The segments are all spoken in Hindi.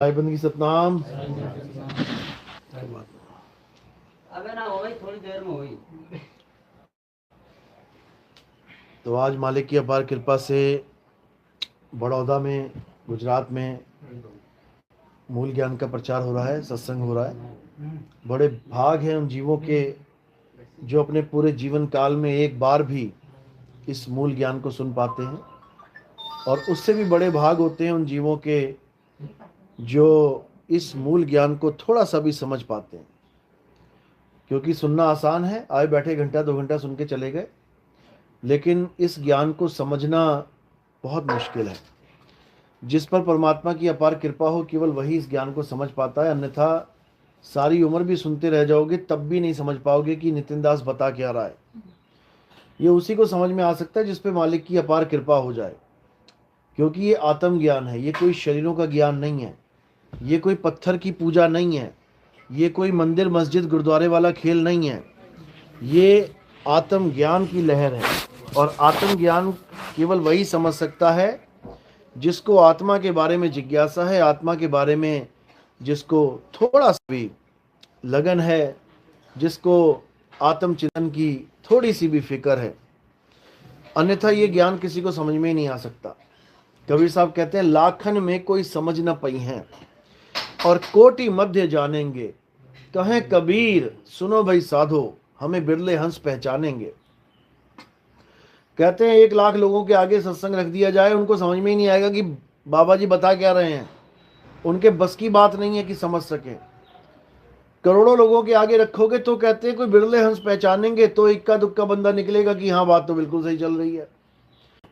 साहिब बंदगी सतनाम। अबे ना हो गई, थोड़ी देर में हुई। तो आज मालिक की अपार कृपा से बड़ौदा में, गुजरात में मूल ज्ञान का प्रचार हो रहा है, सत्संग हो रहा है। बड़े भाग हैं उन जीवों के जो अपने पूरे जीवन काल में एक बार भी इस मूल ज्ञान को सुन पाते हैं, और उससे भी बड़े भाग होते हैं उन जीवों के जो इस मूल ज्ञान को थोड़ा सा भी समझ पाते हैं। क्योंकि सुनना आसान है, आए बैठे घंटा 2 घंटा सुन के चले गए, लेकिन इस ज्ञान को समझना बहुत मुश्किल है। जिस पर परमात्मा की अपार कृपा हो केवल वही इस ज्ञान को समझ पाता है, अन्यथा सारी उम्र भी सुनते रह जाओगे तब भी नहीं समझ पाओगे कि नितिन दास बता क्या रहा है। ये उसी को समझ में आ सकता है जिस पे मालिक की अपार कृपा हो जाए, क्योंकि ये आत्म ज्ञान है, ये कोई शरीरों का ज्ञान नहीं है, ये कोई पत्थर की पूजा नहीं है, ये कोई मंदिर मस्जिद गुरुद्वारे वाला खेल नहीं है। ये आत्म ज्ञान की लहर है, और आत्म ज्ञान केवल वही समझ सकता है जिसको आत्मा के बारे में जिज्ञासा है, आत्मा के बारे में जिसको थोड़ा सा भी लगन है, जिसको आत्मचिंतन की थोड़ी सी भी फिक्र है। अन्यथा ये ज्ञान किसी को समझ में ही नहीं आ सकता। कबीर साहब कहते हैं, लाखन में कोई समझ न पई हैं और कोटि मध्य जानेंगे, कहें कबीर सुनो भाई साधो, हमें बिरले हंस पहचानेंगे। कहते हैं 1 लाख लोगों के आगे सत्संग रख दिया जाए, उनको समझ में ही नहीं आएगा कि बाबा जी बता क्या रहे हैं। उनके बस की बात नहीं है कि समझ सके। करोड़ों लोगों के आगे रखोगे तो कहते हैं कोई बिरले हंस पहचानेंगे, तो इक्का दुक्का बंदा निकलेगा कि हाँ बात तो बिल्कुल सही चल रही है।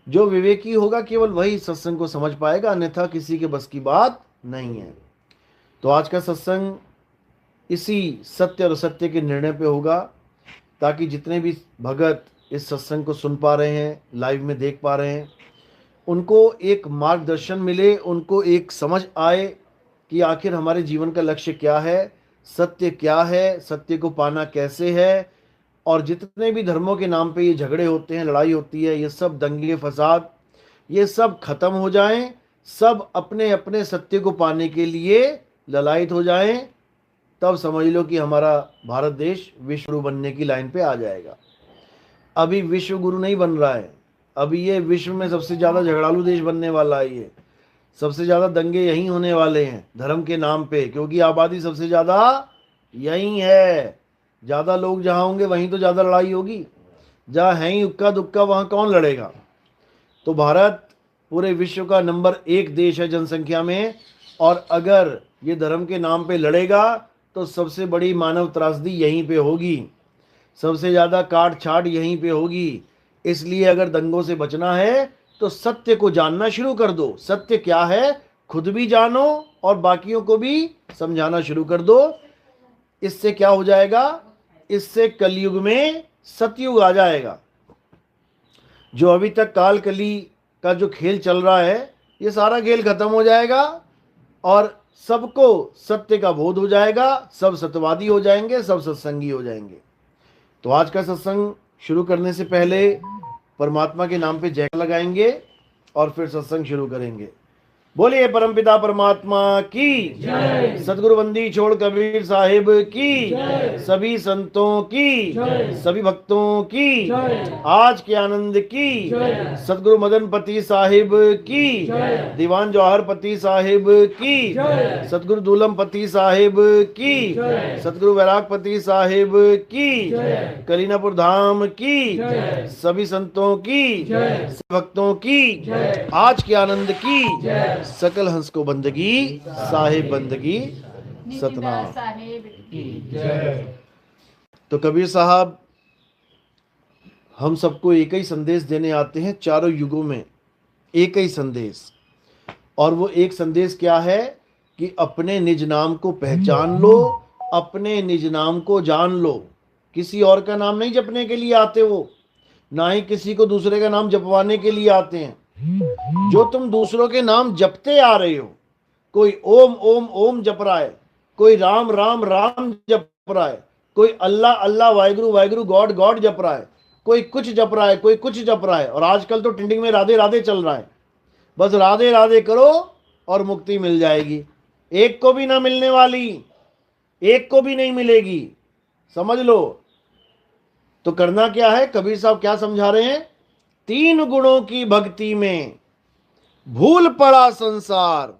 जो विवेकी होगा केवल वही सत्संग को समझ पाएगा, अन्यथा किसी के बस की बात नहीं है। तो आज का सत्संग इसी सत्य और असत्य के निर्णय पे होगा, ताकि जितने भी भगत इस सत्संग को सुन पा रहे हैं, लाइव में देख पा रहे हैं, उनको एक मार्गदर्शन मिले, उनको एक समझ आए कि आखिर हमारे जीवन का लक्ष्य क्या है, सत्य क्या है, सत्य को पाना कैसे है। और जितने भी धर्मों के नाम पे ये झगड़े होते हैं, लड़ाई होती है, ये सब दंगे फसाद, ये सब खत्म हो जाएं, सब अपने अपने सत्य को पाने के लिए ललायत हो जाएं, तब समझ लो कि हमारा भारत देश विश्व गुरु बनने की लाइन पे आ जाएगा। अभी विश्व गुरु नहीं बन रहा है, अभी ये विश्व में सबसे ज़्यादा झगड़ालू देश बनने वाला है। ये सबसे ज़्यादा दंगे यहीं होने वाले हैं धर्म के नाम पे, क्योंकि आबादी सबसे ज़्यादा यहीं है। ज़्यादा लोग जहाँ होंगे वहीं तो ज़्यादा लड़ाई होगी। जहाँ है ही उक्का दुक्का, वहाँ कौन लड़ेगा। तो भारत पूरे विश्व का नंबर 1 देश है जनसंख्या में, और अगर ये धर्म के नाम पे लड़ेगा तो सबसे बड़ी मानव त्रासदी यहीं पे होगी, सबसे ज़्यादा काट छाट यहीं पे होगी। इसलिए अगर दंगों से बचना है तो सत्य को जानना शुरू कर दो। सत्य क्या है खुद भी जानो और बाकियों को भी समझाना शुरू कर दो। इससे क्या हो जाएगा, इससे कलयुग में सतयुग आ जाएगा। जो अभी तक काल कली का जो खेल चल रहा है, ये सारा खेल खत्म हो जाएगा और सबको सत्य का बोध हो जाएगा, सब सत्यवादी हो जाएंगे, सब सत्संगी हो जाएंगे। तो आज का सत्संग शुरू करने से पहले परमात्मा के नाम पे जय लगाएंगे और फिर सत्संग शुरू करेंगे। बोलिए परमपिता परमात्मा की जय, सदगुरु बंदी छोड़ कबीर साहिब की जय, सभी संतों की जय, सभी भक्तों की जय, आज के आनंद की जय, सदगुरु मदनपति साहिब की जय, दीवान जौहरपति साहिब की जय, सदगुरु दूलमपति साहिब की जय, सदगुरु वैरागपति साहिब की जय, कलीनापुर धाम की जय, सभी संतों की जय, भक्तों की जय, आज के आनंद की जय, सकल हंस को बंदगी साहिब बंदगी सतनाम। तो कबीर साहब हम सबको एक ही संदेश देने आते हैं, चारों युगों में एक ही संदेश। और वो एक संदेश क्या है कि अपने निज नाम को पहचान लो, अपने निज नाम को जान लो। किसी और का नाम नहीं जपने के लिए आते वो, ना ही किसी को दूसरे का नाम जपवाने के लिए आते हैं। जो तुम दूसरों के नाम जपते आ रहे हो, कोई ओम ओम ओम जप रहा है, कोई राम राम राम जप रहा है, कोई अल्लाह अल्लाह वाहिगुरु वाहिगुरु गॉड गॉड जप रहा है, कोई कुछ जप रहा है, कोई कुछ जप रहा है। और आजकल तो टिंडिंग में राधे राधे चल रहा है। बस राधे राधे करो और मुक्ति मिल जाएगी। एक को भी ना मिलने वाली, एक को भी नहीं मिलेगी, समझ लो। तो करना क्या है, कबीर साहब क्या समझा रहे हैं, 3 गुणों की भक्ति में भूल पड़ा संसार,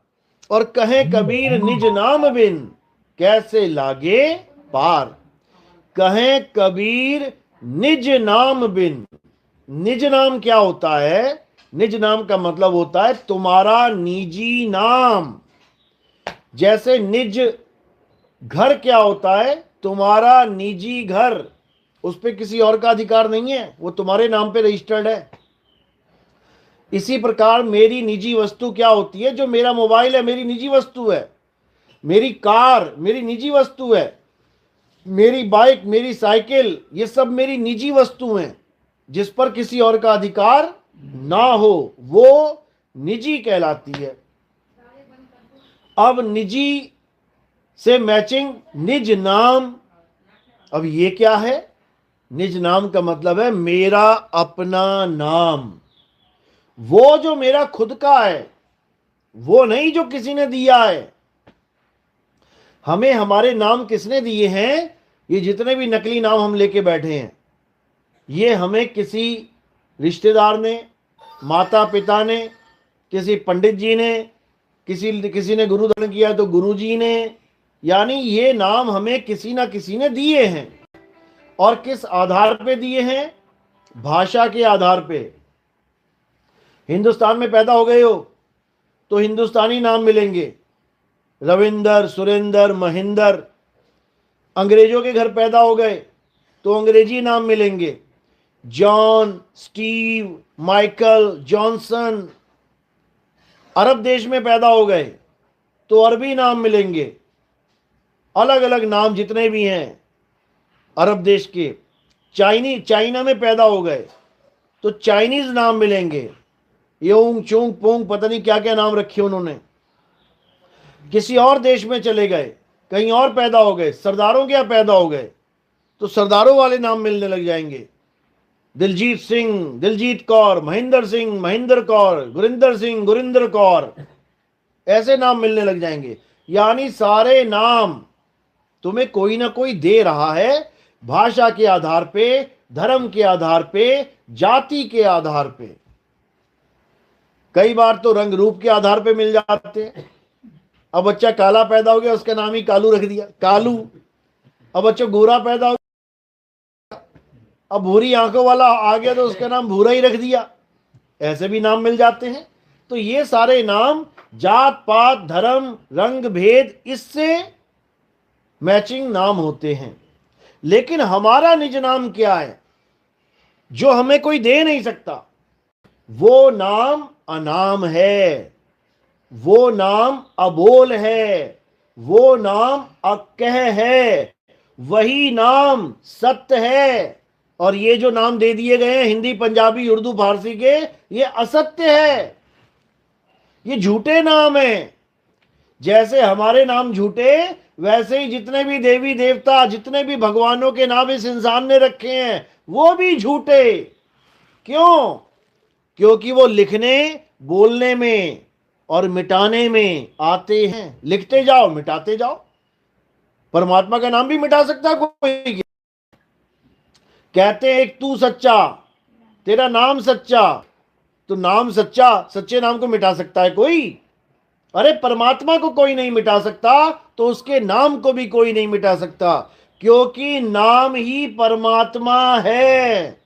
और कहे कबीर निज नाम बिन कैसे लागे पार। कहे कबीर निज नाम बिन, निज नाम क्या होता है, निज नाम का मतलब होता है तुम्हारा निजी नाम। जैसे निज घर क्या होता है, तुम्हारा निजी घर, उस पर किसी और का अधिकार नहीं है, वो तुम्हारे नाम पे रजिस्टर्ड है। इसी प्रकार मेरी निजी वस्तु क्या होती है, जो मेरा मोबाइल है मेरी निजी वस्तु है, मेरी कार मेरी निजी वस्तु है, मेरी बाइक मेरी साइकिल ये सब मेरी निजी वस्तु हैं, जिस पर किसी और का अधिकार ना हो, वो निजी कहलाती है। अब निजी से मैचिंग निज नाम, अब ये क्या है, निज नाम का मतलब है मेरा अपना नाम, वो जो मेरा खुद का है, वो नहीं जो किसी ने दिया है। हमें हमारे नाम किसने दिए हैं, ये जितने भी नकली नाम हम लेके बैठे हैं, ये हमें किसी रिश्तेदार ने, माता पिता ने, किसी पंडित जी ने, किसी ने गुरुदान किया तो गुरु जी ने, यानी ये नाम हमें किसी ना किसी ने दिए हैं। और किस आधार पे दिए हैं, भाषा के आधार पे। हिंदुस्तान में पैदा हो गए हो तो हिंदुस्तानी नाम मिलेंगे, रविंदर, सुरेंदर, महेंदर। अंग्रेजों के घर पैदा हो गए तो अंग्रेजी नाम मिलेंगे, जॉन, स्टीव, माइकल, जॉनसन। अरब देश में पैदा हो गए तो अरबी नाम मिलेंगे, अलग अलग नाम जितने भी हैं अरब देश के। चाइना में पैदा हो गए तो चाइनीज नाम मिलेंगे, योंग चोंग पोंग पता नहीं क्या क्या नाम रखे उन्होंने। किसी और देश में चले गए, कहीं और पैदा हो गए, सरदारों के यहाँ पैदा हो गए तो सरदारों वाले नाम मिलने लग जाएंगे, दिलजीत सिंह, दिलजीत कौर, महेंद्र सिंह, महेंद्र कौर, गुरिंदर सिंह, गुरिंदर कौर, ऐसे नाम मिलने लग जाएंगे। यानी सारे नाम तुम्हें कोई ना कोई दे रहा है, भाषा के आधार पे, धर्म के आधार पे, जाति के आधार पे। कई बार तो रंग रूप के आधार पे मिल जाते हैं। अब बच्चा काला पैदा हो गया, उसका नाम ही कालू रख दिया, कालू। अब बच्चा गोरा पैदा हो गया, अब भूरी आंखों वाला आ गया तो उसका नाम भूरा ही रख दिया। ऐसे भी नाम मिल जाते हैं। तो ये सारे नाम जात पात धर्म रंग भेद इससे मैचिंग नाम होते हैं। लेकिन हमारा निज नाम क्या है, जो हमें कोई दे नहीं सकता, वो नाम अनाम है, वो नाम अबोल है, वो नाम अक्कह है, वही नाम सत्य है। और ये जो नाम दे दिए गए हैं हिंदी पंजाबी उर्दू फारसी के, ये असत्य है, ये झूठे नाम हैं। जैसे हमारे नाम झूठे, वैसे ही जितने भी देवी देवता, जितने भी भगवानों के नाम इस इंसान ने रखे हैं वो भी झूठे। क्यों? क्योंकि वो लिखने बोलने में और मिटाने में आते हैं। लिखते जाओ मिटाते जाओ। परमात्मा का नाम भी मिटा सकता कोई? कहते हैं एक तू सच्चा, तेरा नाम सच्चा। तो नाम सच्चा, सच्चे नाम को मिटा सकता है कोई? अरे परमात्मा को कोई नहीं मिटा सकता, तो उसके नाम को भी कोई नहीं मिटा सकता, क्योंकि नाम ही परमात्मा है।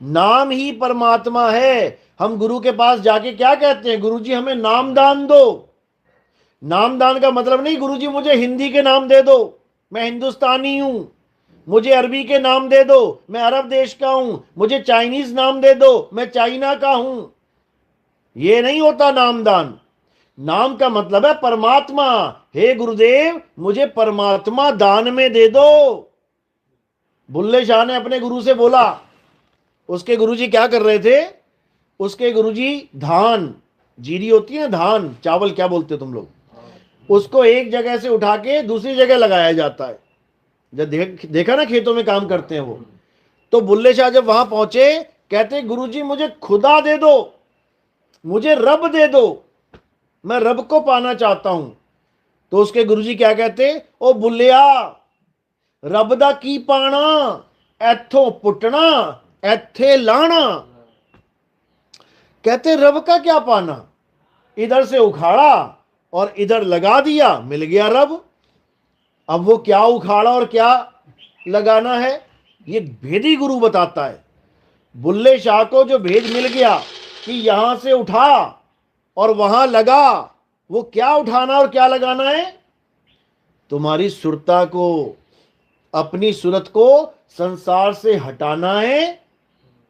नाम ही परमात्मा है। हम गुरु के पास जाके क्या कहते हैं, गुरुजी हमें नामदान दो। नामदान का मतलब नहीं गुरुजी मुझे हिंदी के नाम दे दो, मैं हिंदुस्तानी हूं। मुझे अरबी के नाम दे दो, मैं अरब देश का हूं। मुझे चाइनीज नाम दे दो, मैं चाइना का हूं। ये नहीं होता नामदान। नाम का मतलब है परमात्मा। हे गुरुदेव मुझे परमात्मा दान में दे दो। बुल्ले शाह ने अपने गुरु से बोला। उसके गुरुजी क्या कर रहे थे? उसके गुरुजी धान, जीरी होती है धान, चावल क्या बोलते हो तुम लोग, उसको एक जगह से उठा के दूसरी जगह लगाया जाता है। जब देखा ना खेतों में काम करते हैं वो। तो बुल्ले शाह जब वहां पहुंचे, कहते गुरुजी मुझे खुदा दे दो, मुझे रब दे दो, मैं रब को पाना चाहता हूं। तो उसके गुरुजी क्या कहते, ओ बुल्लिया, रब दा की पाना, एथों पुटना एथे लाना। कहते रब का क्या पाना, इधर से उखाड़ा और इधर लगा दिया, मिल गया रब। अब वो क्या उखाड़ा और क्या लगाना है, ये भेदी गुरु बताता है। बुल्ले शाह को जो भेद मिल गया कि यहां से उठा और वहां लगा, वो क्या उठाना और क्या लगाना है, तुम्हारी सुरता को, अपनी सूरत को संसार से हटाना है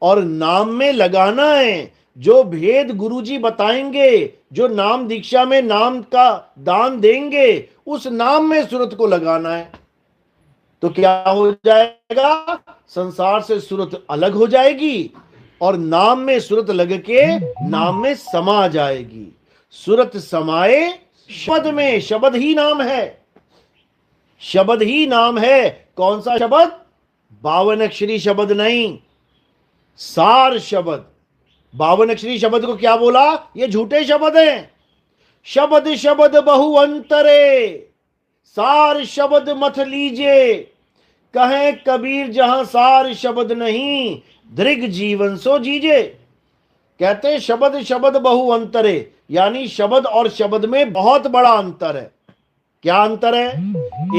और नाम में लगाना है। जो भेद गुरुजी बताएंगे, जो नाम दीक्षा में नाम का दान देंगे, उस नाम में सूरत को लगाना है। तो क्या हो जाएगा, संसार से सूरत अलग हो जाएगी और नाम में सूरत लग के नाम में समा जाएगी। सूरत समाए शब्द में, शब्द ही नाम है, शब्द ही नाम है। कौन सा शब्द, 52 अक्षरी शब्द नहीं, सार शब्द। 52 अक्षरी शब्द को क्या बोला, ये झूठे शब्द हैं। शब्द शब्द बहु अंतरे, सार शब्द मत लीजिए। कहे कबीर जहां सार शब्द नहीं, दृग जीवन सो जीजे। कहते शब्द शब्द बहु अंतरे, यानी शब्द और शब्द में बहुत बड़ा अंतर है। क्या अंतर है,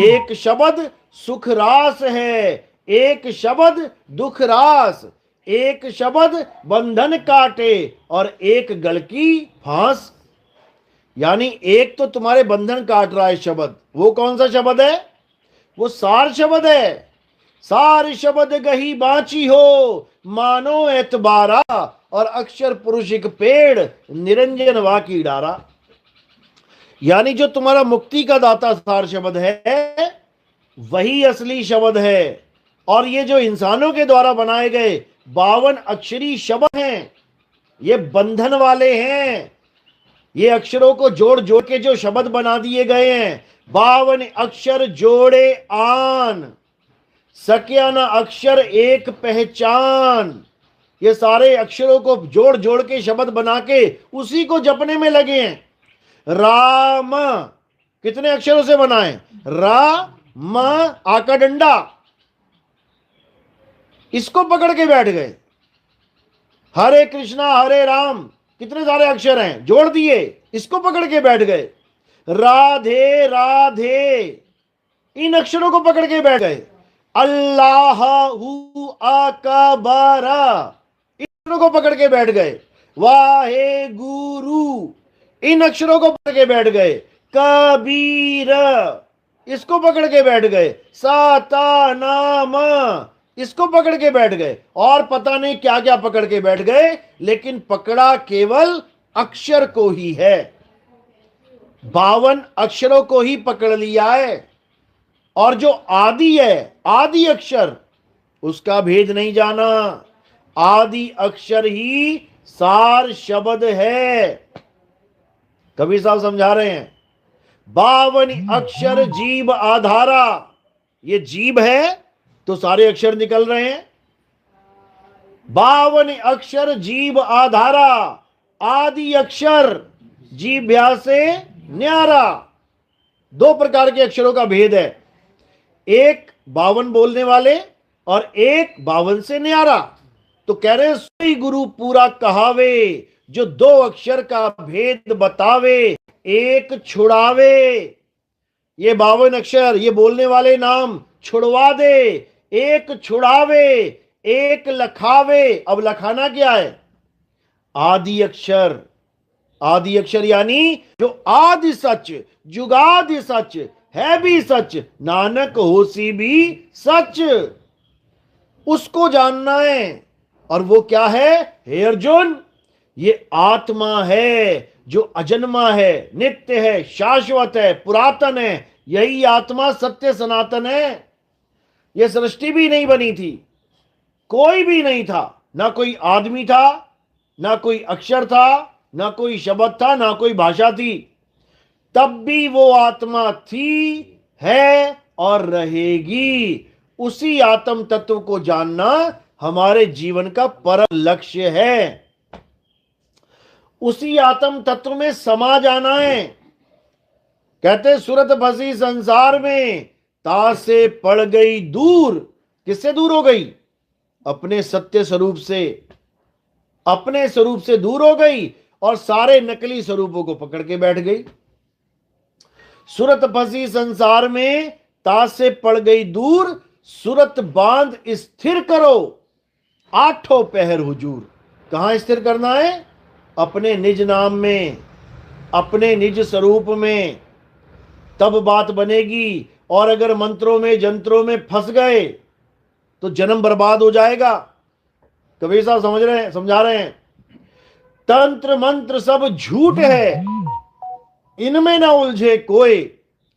एक शब्द सुख रास है, एक शब्द दुख रास, एक शब्द बंधन काटे और एक गल की फांस। यानी एक तो तुम्हारे बंधन काट रहा है शब्द, वो कौन सा शब्द है, वो सार शब्द है। सार शब्द गही बांची हो, मानो एतबारा, और अक्षर पुरुष एक पेड़, निरंजन वाकी डारा। यानी जो तुम्हारा मुक्ति का दाता सार शब्द है, वही असली शब्द है। और ये जो इंसानों के द्वारा बनाए गए 52 अक्षरी शब्द हैं, ये बंधन वाले हैं। ये अक्षरों को जोड़ जोड़ के जो शब्द बना दिए गए हैं, 52 अक्षर जोड़े आन, सक्या न अक्षर एक पहचान। ये सारे अक्षरों को जोड़ जोड़ के शब्द बना के उसी को जपने में लगे हैं। राम कितने अक्षरों से बना है, रा म आका डंडा, इसको पकड़ के बैठ गए। हरे कृष्णा हरे राम कितने सारे अक्षर हैं, जोड़ दिए, इसको पकड़ के बैठ गए। राधे राधे, इन अक्षरों को पकड़ के बैठ गए। अल्लाह हु अकबरा, इन अक्षरों को पकड़ के बैठ गए। वाहे गुरु, इन अक्षरों को पकड़ के बैठ गए। कबीर, इसको पकड़ के बैठ गए। साता नाम, इसको पकड़ के बैठ गए। और पता नहीं क्या क्या पकड़ के बैठ गए, लेकिन पकड़ा केवल अक्षर को ही है। 52 अक्षरों को ही पकड़ लिया है। और जो आदि है, आदि अक्षर, उसका भेद नहीं जाना। आदि अक्षर ही सार शब्द है। कबीर साहब समझा रहे हैं, 52 अक्षर जीव आधारा। ये जीव है तो सारे अक्षर निकल रहे हैं। 52 अक्षर जीव आधारा, आदि अक्षर जीभ्या से न्यारा। 2 प्रकार के अक्षरों का भेद है, एक 52 बोलने वाले और एक 52 से न्यारा। तो कह रहे सोई गुरु पूरा कहावे, जो 2 अक्षर का भेद बतावे, एक छुड़ावे। ये 52 अक्षर, ये बोलने वाले नाम छुड़वा दे, एक छुड़ावे, एक लखावे। अब लखाना क्या है, आदि अक्षर। आदि अक्षर यानी जो आदि सच, जुगादि सच, है भी सच, नानक होसी भी सच, उसको जानना है। और वो क्या है, हे अर्जुन, ये आत्मा है जो अजन्मा है, नित्य है, शाश्वत है, पुरातन है। यही आत्मा सत्य सनातन है। यह सृष्टि भी नहीं बनी थी, कोई भी नहीं था, ना कोई आदमी था, ना कोई अक्षर था, ना कोई शब्द था, ना कोई भाषा थी। तब भी वो आत्मा थी, है और रहेगी। उसी आत्म तत्व को जानना हमारे जीवन का परम लक्ष्य है। उसी आत्म तत्व में समा जाना है। कहते सूरत फंसी संसार में, ताश से पड़ गई दूर। किससे दूर हो गई? अपने सत्य स्वरूप से, अपने स्वरूप से दूर हो गई और सारे नकली स्वरूपों को पकड़ के बैठ गई। सूरत फंसी संसार में, ताश से पड़ गई दूर। सूरत बांध स्थिर करो, आठों पहर हुजूर। कहां स्थिर करना है? अपने निज नाम में, अपने निज स्वरूप में, तब बात बनेगी। और अगर मंत्रों में जंत्रों में फंस गए तो जन्म बर्बाद हो जाएगा। कबीर साहब समझ रहे हैं, समझा रहे हैं, तंत्र मंत्र सब झूठ है, इनमें ना उलझे कोई,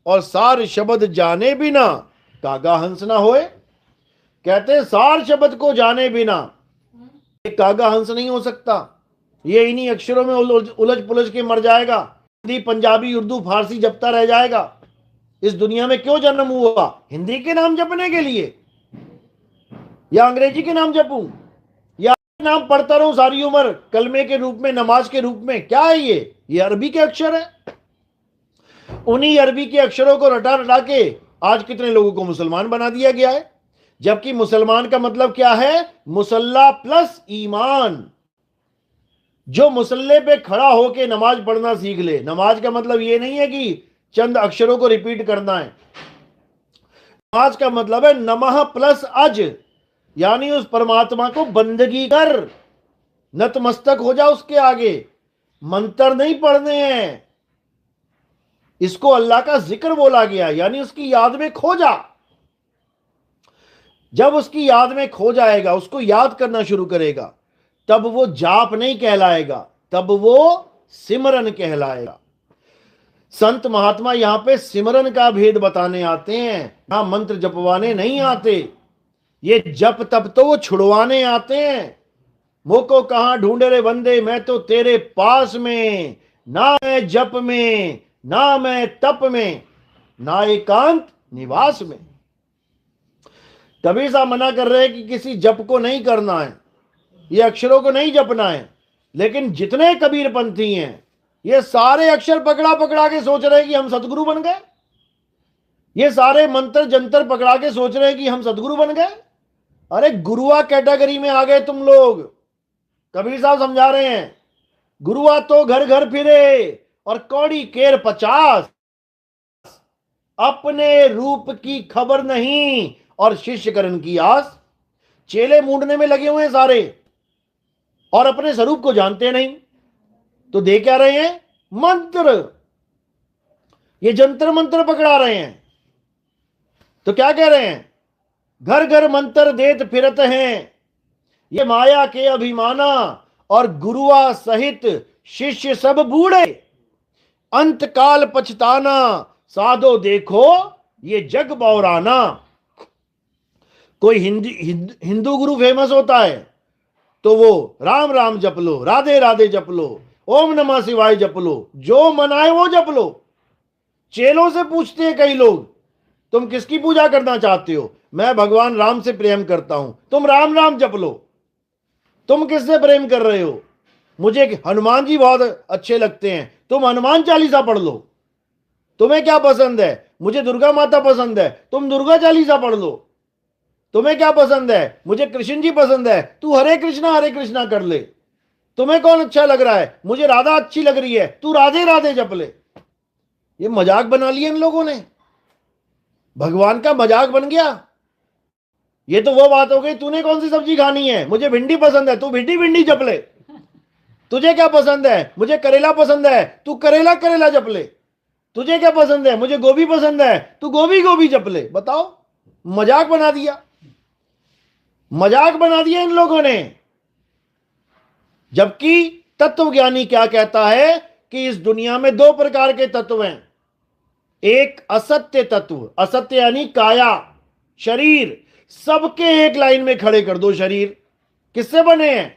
और सार शब्द जाने बिना कागा हंस ना होए। कहते सार शब्द को जाने बिना एक कागा हंस नहीं हो सकता। ये इन्हीं अक्षरों में उलझ पुलझ के मर जाएगा। हिंदी पंजाबी उर्दू फारसी जपता रह जाएगा। इस दुनिया में क्यों जन्म हुआ? हिंदी के नाम जपने के लिए, या अंग्रेजी के नाम जपूं, या नाम पढ़ता रहूं सारी उम्र कलमे के रूप में, नमाज के रूप में? क्या है ये अरबी के अक्षर है। उन्हीं अरबी के अक्षरों को रटा रटा के आज कितने लोगों को मुसलमान बना दिया गया है। जबकि मुसलमान का मतलब क्या है? मुसल्ला प्लस ईमान। जो मुसल्ले पे खड़ा होके नमाज पढ़ना सीख ले। नमाज का मतलब ये नहीं है कि चंद अक्षरों को रिपीट करना है। नमाज का मतलब है नमः प्लस अज, यानी उस परमात्मा को बंदगी कर, नतमस्तक हो जा उसके आगे। मंत्र नहीं पढ़ने हैं, इसको अल्लाह का जिक्र बोला गया, यानी उसकी याद में खो जा। जब उसकी याद में खो जाएगा, उसको याद करना शुरू करेगा, तब वो जाप नहीं कहलाएगा, तब वो सिमरन कहलाएगा। संत महात्मा यहां पे सिमरन का भेद बताने आते हैं, यहां मंत्र जपवाने नहीं आते। ये जप तप तो वो छुड़वाने आते हैं। मोको कहां ढूंढे रे बंदे, मैं तो तेरे पास में, ना मैं जप में, ना मैं तप में, ना एकांत निवास में। कबीर साहब मना कर रहे हैं कि किसी जप को नहीं करना है, ये अक्षरों को नहीं जपना है। लेकिन जितने कबीर पंथी हैं, ये सारे अक्षर पकड़ा पकड़ा के सोच रहे हैं कि हम सतगुरु बन गए। ये सारे मंत्र जंतर पकड़ा के सोच रहे हैं कि हम सतगुरु बन गए। अरे गुरुआ कैटेगरी में आ गए तुम लोग। कबीर साहब समझा रहे हैं, गुरुआ तो घर घर फिरे और कौड़ी केर 50, अपने रूप की खबर नहीं और शिष्य करण की आस। चेले मूंढने में लगे हुए हैं सारे, और अपने स्वरूप को जानते नहीं। तो दे क्या रहे हैं? मंत्र। ये जंतर मंत्र पकड़ा रहे हैं। तो क्या कह रहे हैं? घर घर मंत्र देत फिरत हैं, ये माया के अभिमाना, और गुरुआ सहित शिष्य सब बूढ़े, अंत काल पछताना, साधो देखो ये जग बौराना। कोई हिंदू गुरु फेमस होता है तो वो राम राम जप लो, राधे राधे जप लो, ओम नमः शिवाय जप लो, जो मनाए वो जप लो। चेलों से पूछते हैं कई लोग, तुम किसकी पूजा करना चाहते हो? मैं भगवान राम से प्रेम करता हूं। तुम राम राम जप लो। तुम किससे प्रेम कर रहे हो? मुझे हनुमान जी बहुत अच्छे लगते हैं, तुम हनुमान चालीसा पढ़ लो। तुम्हें क्या पसंद है? मुझे दुर्गा माता पसंद है, तुम दुर्गा चालीसा पढ़ लो। तुम्हें क्या पसंद है? मुझे कृष्ण जी पसंद है, तू हरे कृष्णा कर ले। तुम्हें कौन अच्छा लग रहा है? मुझे राधा अच्छी लग रही है, तू राधे राधे जप ले। ये मजाक बना लिया इन लोगों ने, भगवान का मजाक बन गया। ये तो वो बात हो गई, तूने कौन सी सब्जी खानी है? मुझे भिंडी पसंद है, तू भिंडी भिंडी जप ले। तुझे क्या पसंद है? मुझे करेला पसंद है, तू करेला करेला जप ले। तुझे क्या पसंद है? मुझे गोभी पसंद है, तू गोभी गोभी जप ले। बताओ, मजाक बना दिया, मजाक बना दिया इन लोगों ने। जबकि तत्वज्ञानी क्या कहता है कि इस दुनिया में दो प्रकार के तत्व हैं। एक असत्य तत्व, असत्य यानी काया, शरीर। सबके एक लाइन में खड़े कर दो शरीर। किससे बने हैं?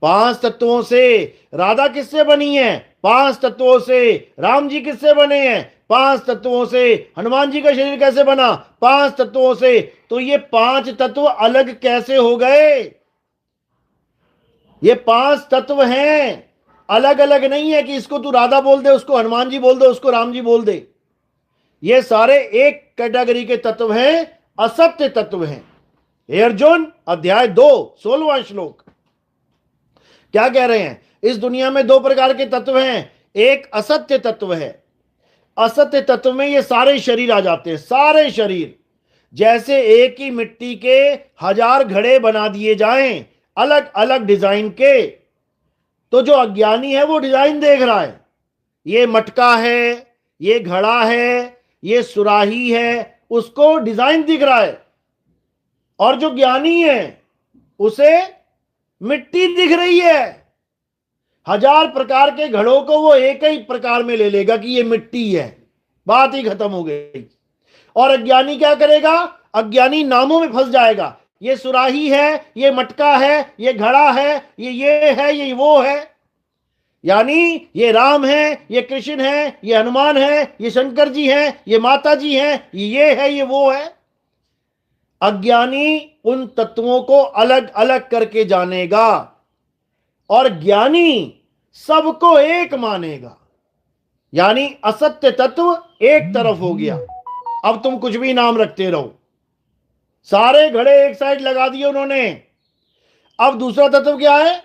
5 तत्वों से। राधा किससे बनी है? 5 तत्वों से। राम जी किससे बने हैं? 5 तत्वों से। हनुमान जी का शरीर कैसे बना? 5 तत्वों से। तो ये 5 तत्व अलग कैसे हो गए? ये 5 तत्व हैं, अलग अलग नहीं है कि इसको तू राधा बोल दे, उसको हनुमान जी बोल दे, उसको राम जी बोल दे। ये सारे एक कैटेगरी के तत्व हैं, असत्य तत्व हैं। हे अर्जुन, अध्याय 2 16वां श्लोक क्या कह रहे हैं? इस दुनिया में दो प्रकार के तत्व हैं, एक असत्य तत्व है। असत्य तत्व में ये सारे शरीर आ जाते हैं, सारे शरीर। जैसे एक ही मिट्टी के 1000 घड़े बना दिए जाएं अलग अलग डिजाइन के, तो जो अज्ञानी है वो डिजाइन देख रहा है, ये मटका है, ये घड़ा है, ये सुराही है, उसको डिजाइन दिख रहा है। और जो ज्ञानी है उसे मिट्टी दिख रही है। 1000 प्रकार के घड़ों को वो एक ही प्रकार में ले लेगा कि ये मिट्टी है, बात ही खत्म हो गई। और अज्ञानी क्या करेगा? अज्ञानी नामों में फंस जाएगा, ये सुराही है, ये मटका है, ये घड़ा है, ये है, ये वो है। यानी ये राम है, ये कृष्ण है, ये हनुमान है, ये शंकर जी हैं, ये माता जी हैं, ये है, ये वो है। अज्ञानी उन तत्वों को अलग अलग करके जानेगा और ज्ञानी सबको एक मानेगा। यानी असत्य तत्व एक तरफ हो गया। अब तुम कुछ भी नाम रखते रहो, सारे घड़े एक साइड लगा दिए उन्होंने। अब दूसरा तत्व क्या है?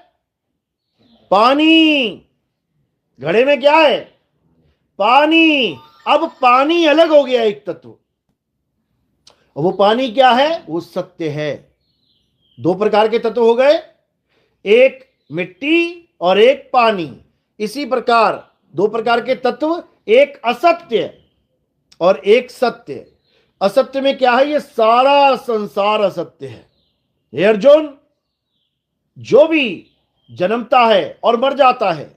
पानी। घड़े में क्या है? पानी। अब पानी अलग हो गया एक तत्व। वो पानी क्या है? वो सत्य है। दो प्रकार के तत्व हो गए, एक मिट्टी और एक पानी। इसी प्रकार दो प्रकार के तत्व, एक असत्य और एक सत्य। असत्य में क्या है? ये सारा संसार असत्य है। हे अर्जुन, जो भी जन्मता है और मर जाता है,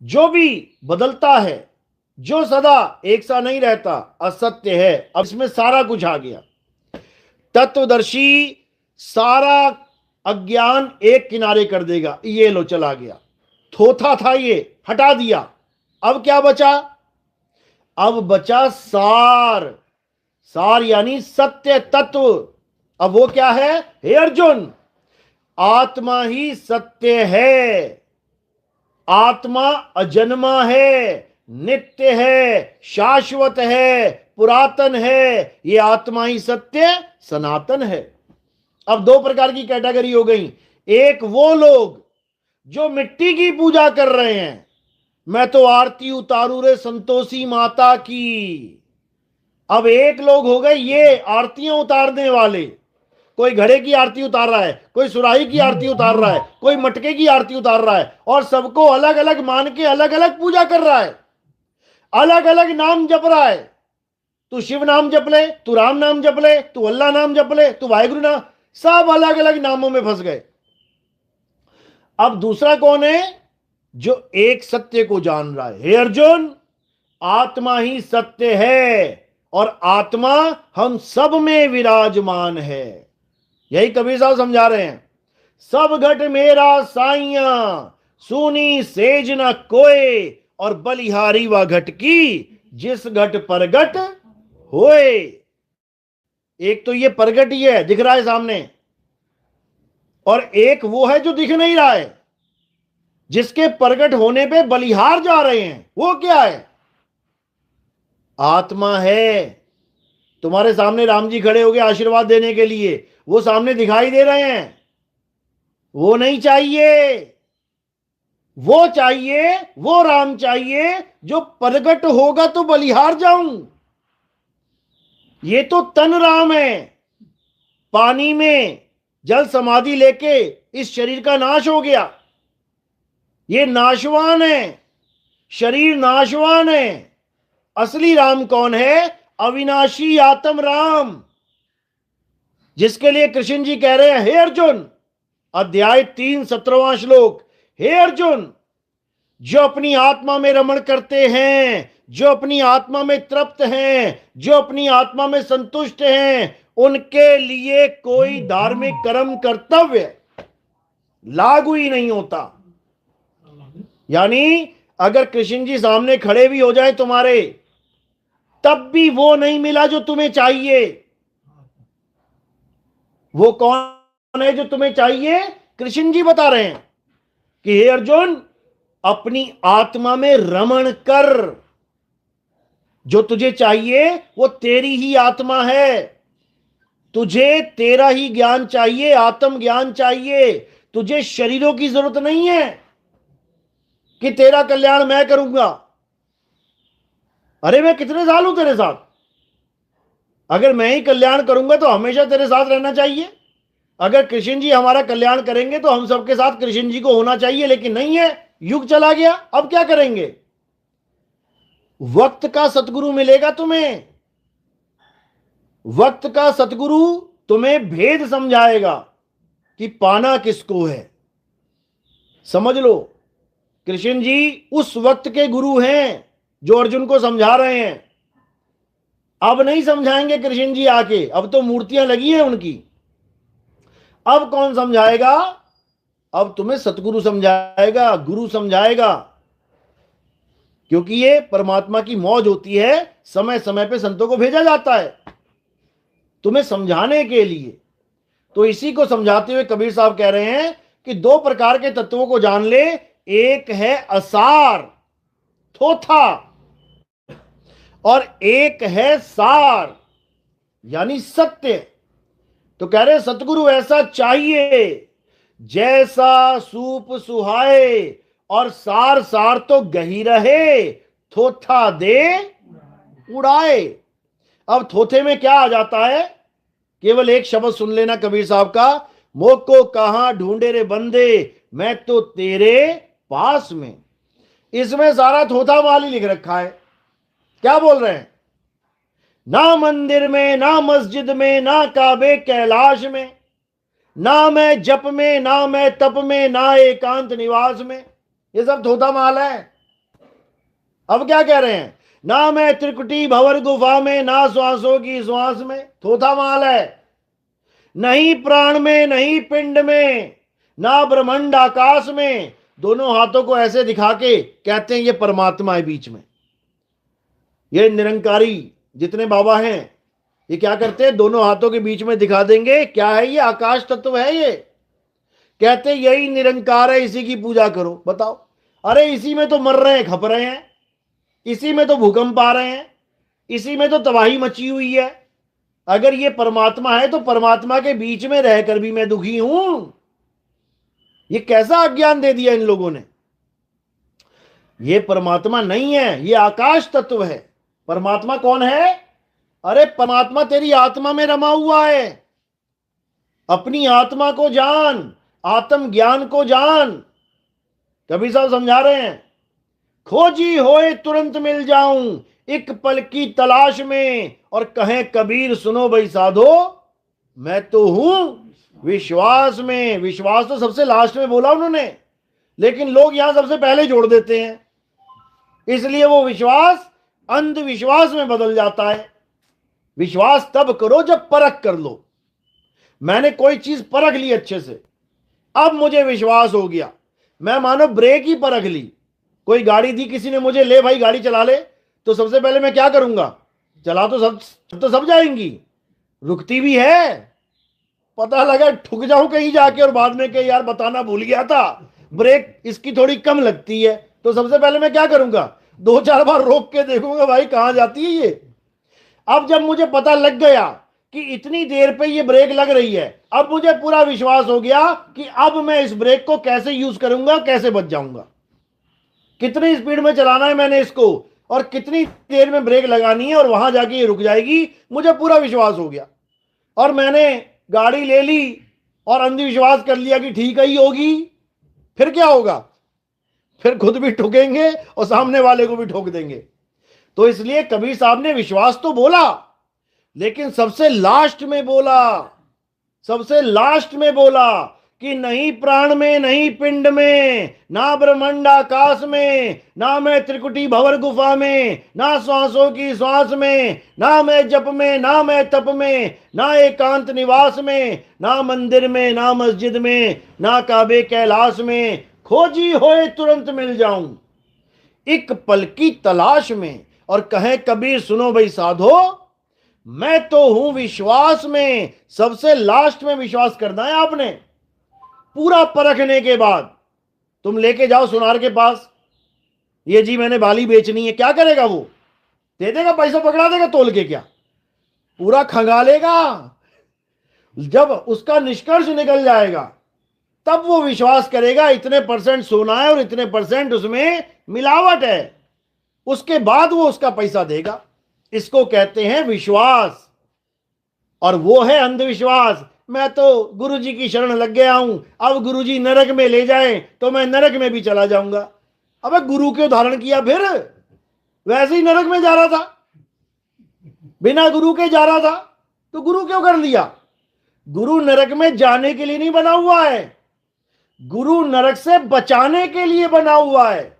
जो भी बदलता है, जो सदा एक सा नहीं रहता, असत्य है। अब इसमें सारा कुछ आ गया। तत्वदर्शी सारा अज्ञान एक किनारे कर देगा। ये लो, चला गया। थोथा था ये, हटा दिया। अब क्या बचा? अब बचा सार। सार यानी सत्य तत्व। अब वो क्या है? हे अर्जुन, आत्मा ही सत्य है। आत्मा अजन्मा है, नित्य है, शाश्वत है, पुरातन है। ये आत्मा ही सत्य सनातन है। अब दो प्रकार की कैटेगरी हो गई। एक वो लोग जो मिट्टी की पूजा कर रहे हैं, मैं तो आरती उतारू रे संतोषी माता की। अब एक लोग हो गए ये आरतियां उतारने वाले। कोई घड़े की आरती उतार रहा है, कोई सुराही की आरती उतार रहा है, कोई मटके की आरती उतार रहा है, और सबको अलग अलग मान के अलग अलग पूजा कर रहा है, अलग अलग नाम जप रहा है। तू शिव नाम जप ले, तू राम नाम जप ले, तू अल्लाह नाम जप ले, तू वाहिगुरु नाम, सब अलग अलग नामों में फंस गए। अब दूसरा कौन है? जो एक सत्य को जान रहा है। हे अर्जुन, आत्मा ही सत्य है और आत्मा हम सब में विराजमान है। यही कबीर साहब समझा रहे हैं। सब घट मेरा साइया, सुनी सेज न कोय, और बलिहारी व घट की, जिस घट परगट होए। एक तो ये प्रगट ही है, दिख रहा है सामने, और एक वो है जो दिख नहीं रहा है, जिसके प्रगट होने पे बलिहार जा रहे हैं। वो क्या है? आत्मा है। तुम्हारे सामने राम जी खड़े हो गए आशीर्वाद देने के लिए, वो सामने दिखाई दे रहे हैं। वो नहीं चाहिए, वो चाहिए, वो राम चाहिए जो प्रगट होगा तो बलिहार जाऊं। ये तो तन राम है। पानी में जल समाधि लेके इस शरीर का नाश हो गया। ये नाशवान है, शरीर नाशवान है। असली राम कौन है? अविनाशी आत्म राम, जिसके लिए कृष्ण जी कह रहे हैं, हे अर्जुन, अध्याय 3 17वां श्लोक, हे अर्जुन, जो अपनी आत्मा में रमण करते हैं, जो अपनी आत्मा में तृप्त हैं, जो अपनी आत्मा में संतुष्ट हैं, उनके लिए कोई धार्मिक कर्म कर्तव्य लागू ही नहीं होता। यानी अगर कृष्ण जी सामने खड़े भी हो जाए तुम्हारे, तब भी वो नहीं मिला जो तुम्हें चाहिए। वो कौन है जो तुम्हें चाहिए? कृष्ण जी बता रहे हैं कि हे अर्जुन, अपनी आत्मा में रमण कर। जो तुझे चाहिए वो तेरी ही आत्मा है। तुझे तेरा ही ज्ञान चाहिए, आत्म ज्ञान चाहिए। तुझे शरीरों की जरूरत नहीं है कि तेरा कल्याण मैं करूंगा। अरे मैं कितने साल हूं तेरे साथ, अगर मैं ही कल्याण करूंगा तो हमेशा तेरे साथ रहना चाहिए। अगर कृष्ण जी हमारा कल्याण करेंगे तो हम सबके साथ कृष्ण जी को होना चाहिए, लेकिन नहीं है। युग चला गया, अब क्या करेंगे। वक्त का सतगुरु मिलेगा तुम्हें, वक्त का सतगुरु तुम्हें भेद समझाएगा कि पाना किसको है। समझ लो, कृष्ण जी उस वक्त के गुरु हैं जो अर्जुन को समझा रहे हैं। अब नहीं समझाएंगे कृष्ण जी आके, अब तो मूर्तियां लगी हैं उनकी। अब कौन समझाएगा, अब तुम्हें सतगुरु समझाएगा, गुरु समझाएगा। क्योंकि ये परमात्मा की मौज होती है, समय समय पे संतों को भेजा जाता है तुम्हें समझाने के लिए। तो इसी को समझाते हुए कबीर साहब कह रहे हैं कि दो प्रकार के तत्वों को जान ले। एक है असार, थोथा, और एक है सार, यानी सत्य। तो कह रहे सतगुरु ऐसा चाहिए जैसा सूप सुहाए, और सार सार तो गही रहे, थोथा दे उड़ाए। अब थोथे में क्या आ जाता है, केवल एक शब्द सुन लेना कबीर साहब का, मोको कहां ढूंढे रे बंदे, मैं तो तेरे पास में। इसमें सारा थोथा माल ही लिख रखा है। क्या बोल रहे हैं, ना मंदिर में, ना मस्जिद में, ना काबे कैलाश में, ना मैं जप में, ना मैं तप में, ना एकांत निवास में। ये सब थोथा माल है। अब क्या कह रहे हैं, ना मैं त्रिकुटी भंवर गुफा में, ना श्वासों की श्वास में, थोथा माल है। नहीं प्राण में, नहीं पिंड में, ना ब्रह्मांड आकाश में। दोनों हाथों को ऐसे दिखा के कहते हैं ये परमात्मा है बीच में। ये निरंकारी जितने बाबा हैं ये क्या करते हैं, दोनों हाथों के बीच में दिखा देंगे क्या है, ये आकाश तत्व है। ये कहते यही निरंकार है, इसी की पूजा करो। बताओ, अरे इसी में तो मर रहे हैं, खप रहे हैं, इसी में तो भूकंप आ रहे हैं, इसी में तो तबाही मची हुई है। अगर ये परमात्मा है तो परमात्मा के बीच में रहकर भी मैं दुखी हूं। ये कैसा अज्ञान दे दिया इन लोगों ने। ये परमात्मा नहीं है, ये आकाश तत्व है। परमात्मा कौन है, अरे परमात्मा तेरी आत्मा में रमा हुआ है। अपनी आत्मा को जान, आत्म ज्ञान को जान। कबीर साहब समझा रहे हैं, खोजी होए तुरंत मिल जाऊं, एक पल की तलाश में, और कहें कबीर सुनो भाई साधो, मैं तो हूं विश्वास में। विश्वास तो सबसे लास्ट में बोला उन्होंने, लेकिन लोग यहां सबसे पहले जोड़ देते हैं, इसलिए वो विश्वास अंधविश्वास में बदल जाता है। विश्वास तब करो जब परख कर लो। मैंने कोई चीज परख ली अच्छे से, अब मुझे विश्वास हो गया। मैं मानो ब्रेक ही परख ली। कोई गाड़ी दी किसी ने मुझे, ले भाई गाड़ी चला ले, तो सबसे पहले मैं क्या करूंगा, चला तो सब जाएंगी, रुकती भी है। पता लगा ठुक जाऊं कहीं जाके और बाद में कहीं यार बताना भूल गया था, ब्रेक इसकी थोड़ी कम लगती है, तो सबसे पहले मैं क्या करूंगा, 2-4 बार रोक के देखूंगा भाई कहां जाती है ये। अब जब मुझे पता लग गया कि इतनी देर पे ये ब्रेक लग रही है, अब मुझे पूरा विश्वास हो गया कि अब मैं इस ब्रेक को कैसे यूज करूंगा, कैसे बच जाऊंगा, कितनी स्पीड में चलाना है मैंने इसको, और कितनी देर में ब्रेक लगानी है, और वहां जाके ये रुक जाएगी। मुझे पूरा विश्वास हो गया और मैंने गाड़ी ले ली और अंधविश्वास कर लिया कि ठीक ही होगी। फिर क्या होगा, फिर खुद भी ठुकेंगे और सामने वाले को भी ठोक देंगे। तो इसलिए कबीर साहब ने विश्वास तो बोला, लेकिन सबसे लास्ट में बोला, सबसे लास्ट में बोला कि नहीं प्राण में, नहीं पिंड में, ना ब्रह्मांड आकाश में, ना मैं त्रिकुटी भंवर गुफा में, ना श्वासों की श्वास में, ना मैं जप में, ना मैं तप में, ना एकांत निवास में, ना मंदिर में, ना मस्जिद में, ना काबे कैलाश में, खोजी होए तुरंत मिल जाऊं, एक पल की तलाश में। और कहे कबीर सुनो भाई साधो, मैं तो हूं विश्वास में। सबसे लास्ट में विश्वास करना है आपने। पूरा परखने के बाद तुम लेके जाओ सुनार के पास, ये जी मैंने बाली बेचनी है, क्या करेगा वो? दे देगा, पैसा पकड़ा देगा तोल के, क्या पूरा खंगालेगा? जब उसका निष्कर्ष निकल जाएगा तब वो विश्वास करेगा इतने परसेंट सोना है और इतने परसेंट उसमें मिलावट है, उसके बाद वो उसका पैसा देगा। इसको कहते हैं विश्वास, और वो है अंधविश्वास। मैं तो गुरुजी की शरण लग गया हूं, अब गुरुजी नरक में ले जाए तो मैं नरक में भी चला जाऊंगा। अबे गुरु क्यों धारण किया फिर? वैसे ही नरक में जा रहा था, बिना गुरु के जा रहा था, तो गुरु क्यों कर लिया? गुरु नरक में जाने के लिए नहीं बना हुआ है, गुरु नरक से बचाने के लिए बना हुआ है।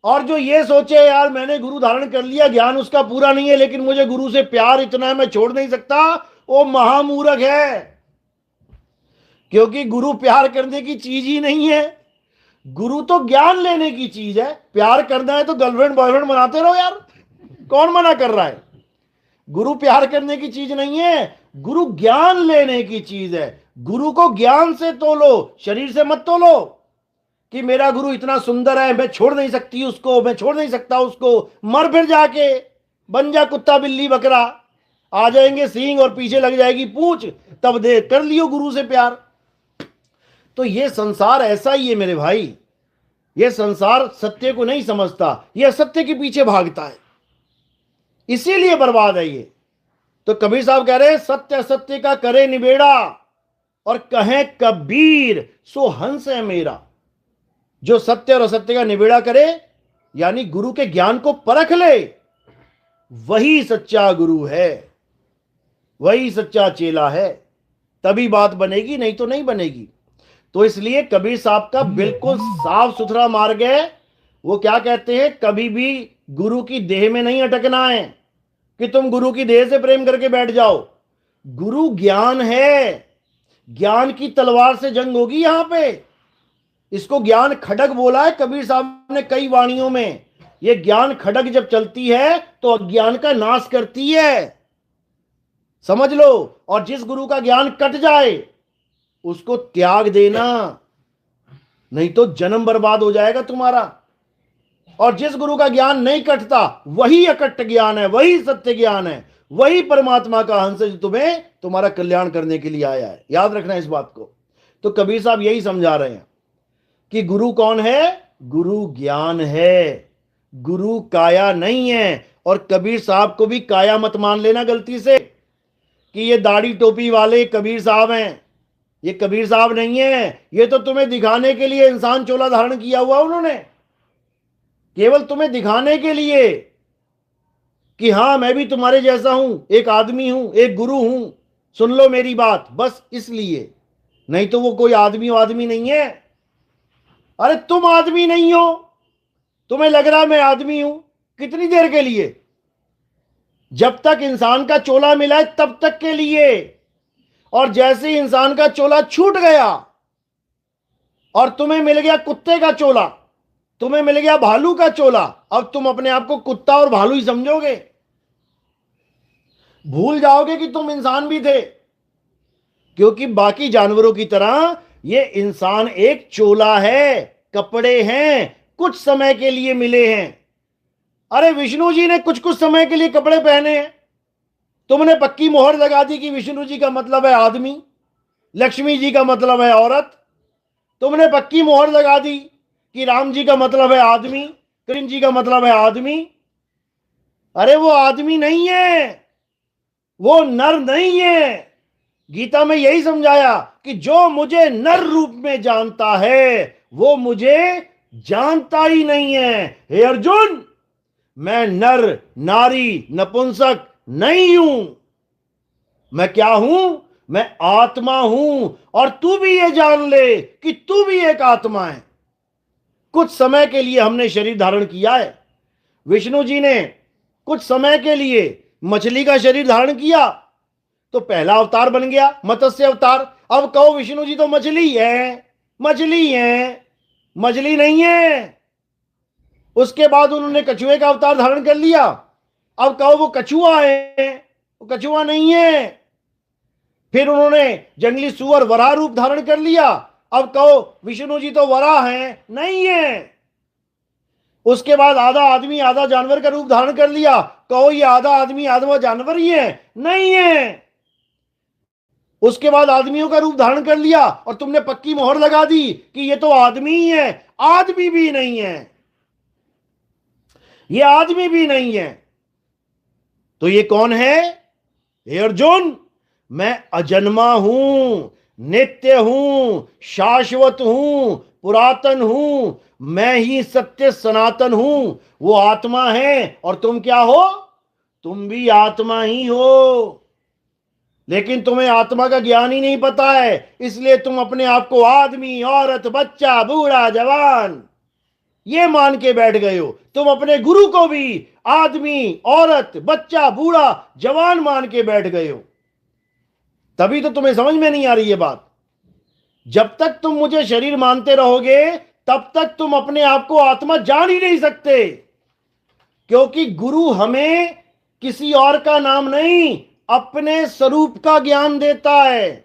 और जो ये सोचे यार मैंने गुरु धारण कर लिया, ज्ञान उसका पूरा नहीं है, लेकिन मुझे गुरु से प्यार इतना है मैं छोड़ नहीं सकता, वो महामूर्ख है। क्योंकि गुरु प्यार करने की चीज ही नहीं है, गुरु तो ज्ञान लेने की चीज है। प्यार करना है तो गर्लफ्रेंड बॉयफ्रेंड बनाते रहो यार, कौन मना कर रहा है? गुरु प्यार करने की चीज नहीं है, गुरु ज्ञान लेने की चीज है। गुरु को ज्ञान से तोलो, शरीर से मत तोलो कि मेरा गुरु इतना सुंदर है मैं छोड़ नहीं सकती उसको, मैं छोड़ नहीं सकता उसको। मर फिर जाके, बन जा कुत्ता बिल्ली बकरा, आ जाएंगे सींग और पीछे लग जाएगी पूंछ, तब दे कर लियो गुरु से प्यार। तो ये संसार ऐसा ही है मेरे भाई, ये संसार सत्य को नहीं समझता, ये असत्य के पीछे भागता है, इसीलिए बर्बाद है ये। तो कबीर साहब कह रहे हैं सत्य असत्य का करे निबेड़ा, और कहें कबीर सो हंस है मेरा। जो सत्य और असत्य का निबेड़ा करे, यानी गुरु के ज्ञान को परख ले, वही सच्चा गुरु है, वही सच्चा चेला है। तभी बात बनेगी, नहीं तो नहीं बनेगी। तो इसलिए कबीर साहब का बिल्कुल साफ सुथरा मार्ग है। वो क्या कहते हैं, कभी भी गुरु की देह में नहीं अटकना है कि तुम गुरु की देह से प्रेम करके बैठ जाओ। गुरु ज्ञान है, ज्ञान की तलवार से जंग होगी यहां पे। इसको ज्ञान खड़ग बोला है कबीर साहब ने कई वाणियों में। ये ज्ञान खड़ग जब चलती है तो अज्ञान का नाश करती है, समझ लो। और जिस गुरु का ज्ञान कट जाए उसको त्याग देना, नहीं तो जन्म बर्बाद हो जाएगा तुम्हारा। और जिस गुरु का ज्ञान नहीं कटता वही अकट्ट ज्ञान है, वही सत्य ज्ञान है, वही परमात्मा का हंस है जो तुम्हें तुम्हारा कल्याण करने के लिए आया है। याद रखना इस बात को। तो कबीर साहब यही समझा रहे हैं कि गुरु कौन है? गुरु ज्ञान है, गुरु काया नहीं है। और कबीर साहब को भी काया मत मान लेना गलती से कि ये दाढ़ी टोपी वाले कबीर साहब हैं। ये कबीर साहब नहीं है, ये तो तुम्हें दिखाने के लिए इंसान चोला धारण किया हुआ उन्होंने, केवल तुम्हें दिखाने के लिए कि हां मैं भी तुम्हारे जैसा हूं, एक आदमी हूं, एक गुरु हूं, सुन लो मेरी बात, बस इसलिए। नहीं तो वो कोई आदमी नहीं है। अरे तुम आदमी नहीं हो, तुम्हें लग रहा है मैं आदमी हूं, कितनी देर के लिए? जब तक इंसान का चोला मिला है तब तक के लिए। और जैसे ही इंसान का चोला छूट गया और तुम्हें मिल गया कुत्ते का चोला, तुम्हें मिल गया भालू का चोला, अब तुम अपने आप को कुत्ता और भालू ही समझोगे, भूल जाओगे कि तुम इंसान भी थे। क्योंकि बाकी जानवरों की तरह ये इंसान एक चोला है, कपड़े हैं, कुछ समय के लिए मिले हैं। अरे विष्णु जी ने कुछ कुछ समय के लिए कपड़े पहने हैं, तुमने पक्की मोहर लगा दी कि विष्णु जी का मतलब है आदमी, लक्ष्मी जी का मतलब है औरत। तुमने पक्की मोहर लगा दी कि राम जी का मतलब है आदमी, कृष्ण जी का मतलब है आदमी। अरे वो आदमी नहीं है, वो नर नहीं है। गीता में यही समझाया कि जो मुझे नर रूप में जानता है वो मुझे जानता ही नहीं है। हे अर्जुन, मैं नर नारी नपुंसक नहीं हूं, मैं क्या हूं? मैं आत्मा हूं। और तू भी ये जान ले कि तू भी एक आत्मा है। कुछ समय के लिए हमने शरीर धारण किया है। विष्णु जी ने कुछ समय के लिए मछली का शरीर धारण किया तो पहला अवतार बन गया मत्स्य अवतार। अब कहो विष्णु जी तो मछली है, मछली है, मछली नहीं है। उसके बाद उन्होंने कछुए का अवतार धारण कर लिया, अब कहो वो कछुआ है, वो कछुआ नहीं है। फिर उन्होंने जंगली सुअर वराह रूप धारण कर लिया, अब कहो विष्णु जी तो वराह हैं, नहीं है। उसके बाद आधा आदमी आधा जानवर का रूप धारण कर लिया। कहो ये आधा आदमी आधा जानवर ही है? नहीं है। उसके बाद आदमियों का रूप धारण कर लिया और तुमने पक्की मोहर लगा दी कि ये तो आदमी ही है। आदमी भी नहीं है, ये आदमी भी नहीं है। तो ये कौन है? हे अर्जुन, मैं अजन्मा हूं, नित्य हूं, शाश्वत हूं, पुरातन हूं, मैं ही सत्य सनातन हूं। वो आत्मा है और तुम क्या हो? तुम भी आत्मा ही हो। लेकिन तुम्हें आत्मा का ज्ञान ही नहीं पता है, इसलिए तुम अपने आप को आदमी, औरत, बच्चा, बूढ़ा, जवान ये मान के बैठ गए हो। तुम अपने गुरु को भी आदमी, औरत, बच्चा, बूढ़ा, जवान मान के बैठ गए हो। तभी तो तुम्हें समझ में नहीं आ रही ये बात। जब तक तुम मुझे शरीर मानते रहोगे तब तक तुम अपने आप को आत्मा जान ही नहीं सकते, क्योंकि गुरु हमें किसी और का नाम नहीं, अपने स्वरूप का ज्ञान देता है।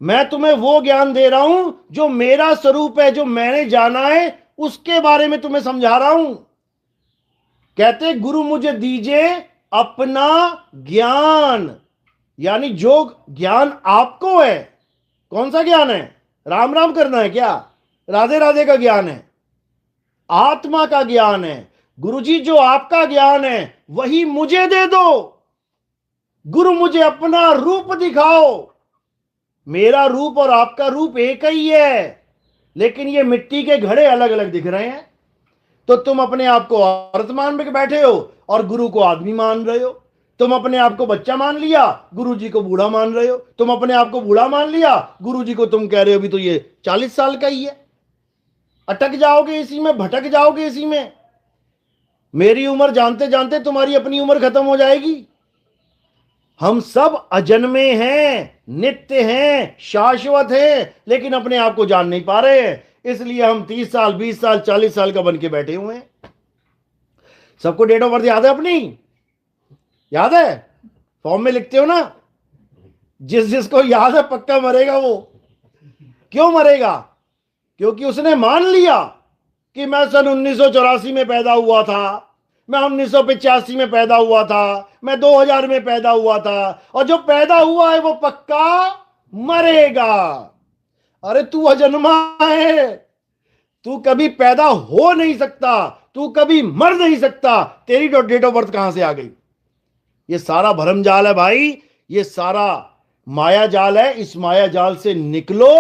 मैं तुम्हें वो ज्ञान दे रहा हूं जो मेरा स्वरूप है, जो मैंने जाना है, उसके बारे में तुम्हें समझा रहा हूं। कहते गुरु मुझे दीजिए अपना ज्ञान, यानी जो ज्ञान आपको है। कौन सा ज्ञान है? राम राम करना है क्या? राधे राधे का ज्ञान है? आत्मा का ज्ञान है। गुरुजी जो आपका ज्ञान है वही मुझे दे दो। गुरु मुझे अपना रूप दिखाओ। मेरा रूप और आपका रूप एक ही है, लेकिन ये मिट्टी के घड़े अलग अलग दिख रहे हैं। तो तुम अपने आप को औरत मान के बैठे हो और गुरु को आदमी मान रहे हो। तुम अपने आप को बच्चा मान लिया, गुरु जी को बूढ़ा मान रहे हो। तुम अपने आप को बूढ़ा मान लिया, गुरु जी को तुम कह रहे हो अभी तो ये 40 साल का ही है। अटक जाओगे इसी में, भटक जाओगे इसी में। मेरी उम्र जानते जानते तुम्हारी अपनी उम्र खत्म हो जाएगी। हम सब अजन्मे हैं, नित्य हैं, शाश्वत हैं, लेकिन अपने आप को जान नहीं पा रहे हैं। इसलिए हम 30 साल, 20 साल, 40 साल का बन के बैठे हुए हैं। सबको डेट ऑफ बर्थ याद है अपनी? याद है? फॉर्म में लिखते हो ना? जिसको याद है पक्का मरेगा वो। क्यों मरेगा? क्योंकि उसने मान लिया कि मैं सन 1984 में पैदा हुआ था, मैं 1985 में पैदा हुआ था, मैं 2000 में पैदा हुआ था, और जो पैदा हुआ है वो पक्का मरेगा। अरे तू अजन्मा है, तू कभी पैदा हो नहीं सकता, तू कभी मर नहीं सकता। तेरी डेट ऑफ बर्थ कहां से आ गई? ये सारा भरम जाल है भाई, ये सारा माया जाल है। इस माया जाल से निकलो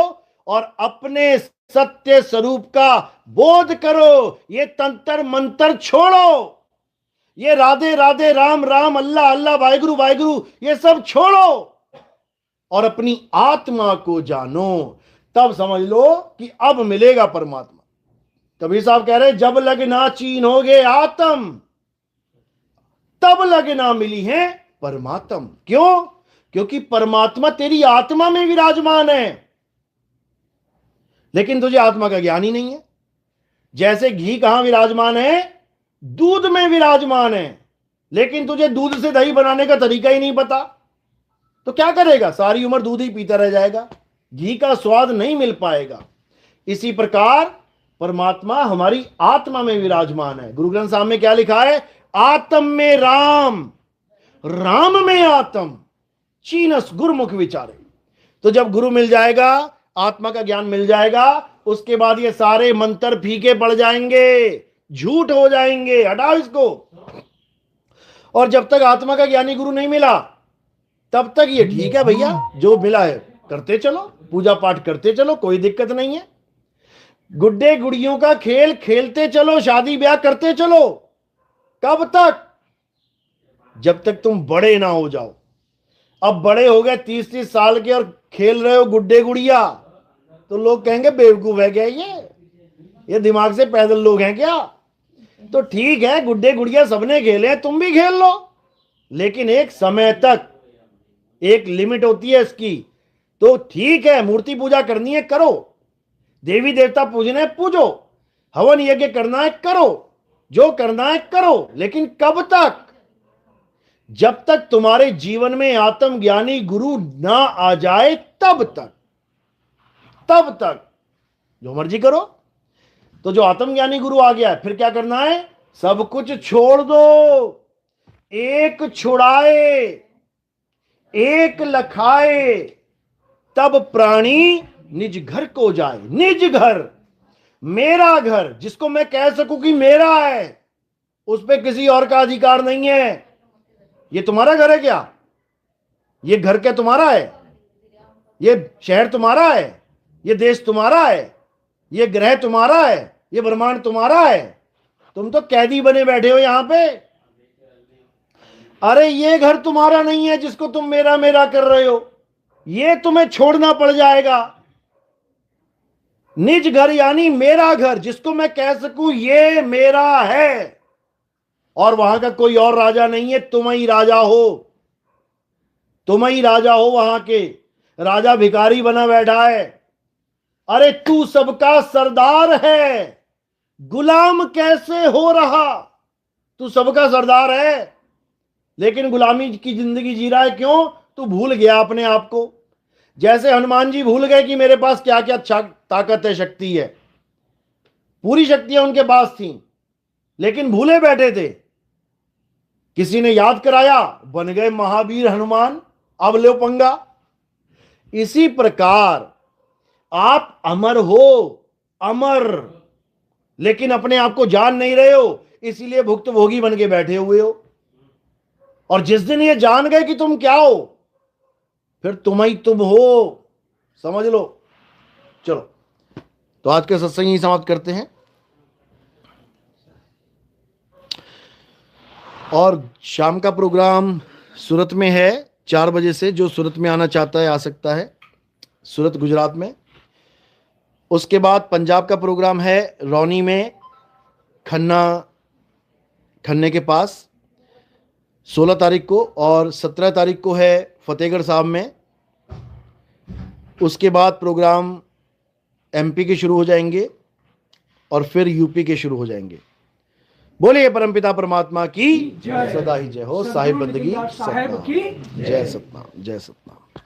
और अपने सत्य स्वरूप का बोध करो। ये तंत्र मंत्र छोड़ो, ये राधे राधे, राम राम, अल्लाह अल्लाह, वाहिगुरु वाहिगुरु, ये सब छोड़ो और अपनी आत्मा को जानो। तब समझ लो कि अब मिलेगा परमात्मा। कबीर साहब कह रहे जब लगना चीन हो गए आत्म, तब लगना मिली है परमात्म। क्यों? क्योंकि परमात्मा तेरी आत्मा में विराजमान है, लेकिन तुझे आत्मा का ज्ञान ही नहीं है। जैसे घी कहां विराजमान है? दूध में विराजमान है, लेकिन तुझे दूध से दही बनाने का तरीका ही नहीं पता। तो क्या करेगा? सारी उम्र दूध ही पीता रह जाएगा, घी का स्वाद नहीं मिल पाएगा। इसी प्रकार परमात्मा हमारी आत्मा में विराजमान है। गुरु ग्रंथ साहब में क्या लिखा है? आत्म में राम, राम में आत्म, चीनस गुरुमुख विचारे। तो जब गुरु मिल जाएगा, आत्मा का ज्ञान मिल जाएगा, उसके बाद ये सारे मंत्र फीके पड़ जाएंगे, झूठ हो जाएंगे। हटाओ इसको। और जब तक आत्मा का ज्ञानी गुरु नहीं मिला तब तक ये ठीक है भैया, जो मिला है करते चलो, पूजा पाठ करते चलो, कोई दिक्कत नहीं है। गुड्डे गुड़ियों का खेल खेलते चलो, शादी ब्याह करते चलो। कब तक? जब तक तुम बड़े ना हो जाओ। अब बड़े हो गए 30-30 साल के और खेल रहे हो गुड्डे गुड़िया, तो लोग कहेंगे बेवकूफ है क्या ये दिमाग से पैदल लोग हैं क्या? तो ठीक है, गुड्डे गुड़िया सबने खेले, तुम भी खेल लो, लेकिन एक समय तक, एक लिमिट होती है इसकी। तो ठीक है, मूर्ति पूजा करनी है करो, देवी देवता पूजने पूजो, हवन यज्ञ करना है करो, जो करना है करो, लेकिन कब तक? जब तक तुम्हारे जीवन में आत्मज्ञानी गुरु ना आ जाए तब तक। तब तक जो मर्जी करो। तो जो आत्मज्ञानी गुरु आ गया है, फिर क्या करना है? सब कुछ छोड़ दो, एक छुड़ाए एक लखाए, तब प्राणी निज घर को जाए। निज घर, मेरा घर, जिसको मैं कह सकूं कि मेरा है, उस पे किसी और का अधिकार नहीं है। ये तुम्हारा घर है क्या? ये घर क्या तुम्हारा है? ये शहर तुम्हारा है? ये देश तुम्हारा है? ये ग्रह तुम्हारा है? ये ब्रह्मांड तुम्हारा है? तुम तो कैदी बने बैठे हो यहां पे। अरे ये घर तुम्हारा नहीं है जिसको तुम मेरा मेरा कर रहे हो, ये तुम्हें छोड़ना पड़ जाएगा। निज घर यानी मेरा घर, जिसको मैं कह सकूं ये मेरा है, और वहां का कोई और राजा नहीं है, तुम ही राजा हो। तुम ही राजा हो, वहां के राजा भिखारी बना बैठा है। अरे तू सबका सरदार है, गुलाम कैसे हो रहा? तू सबका सरदार है लेकिन गुलामी की जिंदगी जी रहा है। क्यों? तू भूल गया अपने आप को। जैसे हनुमान जी भूल गए कि मेरे पास क्या क्या ताकत है, शक्ति है। पूरी शक्तियां उनके पास थी लेकिन भूले बैठे थे। किसी ने याद कराया, बन गए महावीर हनुमान, अब लो पंगा। इसी प्रकार आप अमर हो, अमर, लेकिन अपने आप को जान नहीं रहे हो, इसीलिए भुक्तभोगी बन के बैठे हुए हो। और जिस दिन ये जान गए कि तुम क्या हो, फिर तुम ही तुम हो, समझ लो। चलो, तो आज के सत्संग ही समाप्त करते हैं। और शाम का प्रोग्राम सूरत में है 4 बजे से। जो सूरत में आना चाहता है आ सकता है, सूरत गुजरात में। उसके बाद पंजाब का प्रोग्राम है रौनी में, खन्ने के पास 16 तारीख को, और 17 तारीख को है फतेहगढ़ साहब में। उसके बाद प्रोग्राम एमपी के शुरू हो जाएंगे और फिर यूपी के शुरू हो जाएंगे। बोलिए परमपिता परमात्मा की सदा ही जय हो। साहिब बंदगी साहिब की जय सतनाम, जय सतनाम।